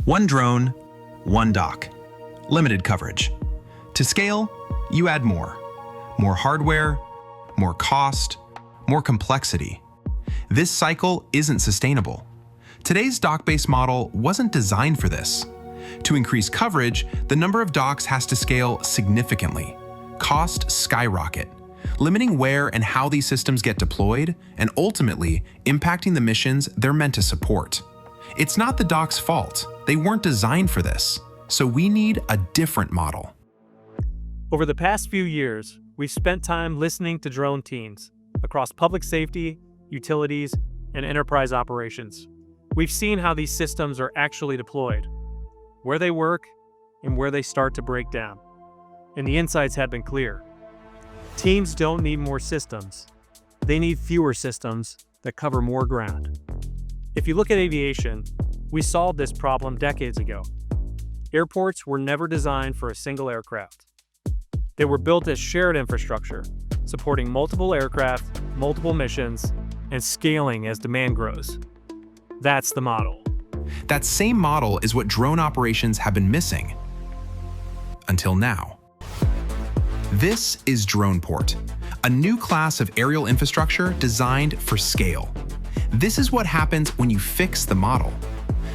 One drone, one dock. Limited coverage. To scale, you add more. More hardware, more cost, more complexity. This cycle isn't sustainable. Today's dock-based model wasn't designed for this. To increase coverage, the number of docks has to scale significantly. Costs skyrocket, limiting where and how these systems get deployed, and ultimately impacting the missions they're meant to support. It's not the dock's fault. They weren't designed for this, so we need a different model. Over the past few years, we've spent time listening to drone teams across public safety, utilities, and enterprise operations. We've seen how these systems are actually deployed, where they work, and where they start to break down. And the insights have been clear. Teams don't need more systems. They need fewer systems that cover more ground. If you look at aviation, we solved this problem decades ago. Airports were never designed for a single aircraft. They were built as shared infrastructure, supporting multiple aircraft, multiple missions, and scaling as demand grows. That's the model. That same model is what drone operations have been missing. Until now. This is DronePort, a new class of aerial infrastructure designed for scale. This is what happens when you fix the model.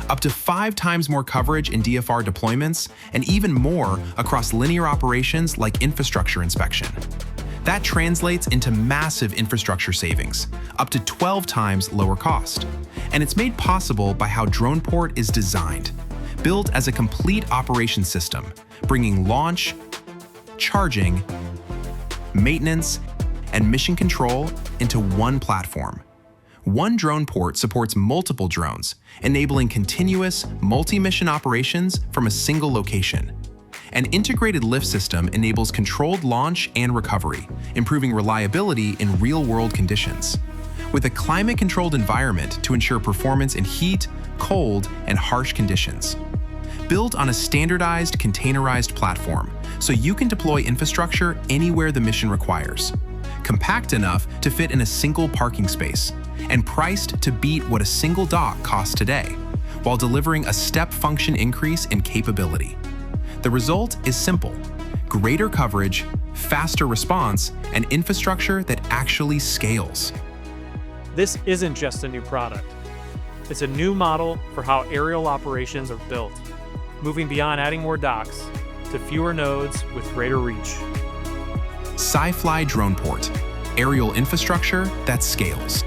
Up to 5 times more coverage in DFR deployments, and even more across linear operations like infrastructure inspection. That translates into massive infrastructure savings, up to 12 times lower cost. And it's made possible by how DronePort is designed, built as a complete operation system, bringing launch, charging, maintenance, and mission control into one platform. One DronePort supports multiple drones, enabling continuous, multi-mission operations from a single location. An integrated lift system enables controlled launch and recovery, improving reliability in real-world conditions. With a climate-controlled environment to ensure performance in heat, cold, and harsh conditions. Built on a standardized, containerized platform, so you can deploy infrastructure anywhere the mission requires. Compact enough to fit in a single parking space, and priced to beat what a single dock costs today, while delivering a step function increase in capability. The result is simple: greater coverage, faster response, and infrastructure that actually scales. This isn't just a new product. It's a new model for how aerial operations are built, moving beyond adding more docks to fewer nodes with greater reach. SiFly DronePort, aerial infrastructure that scales.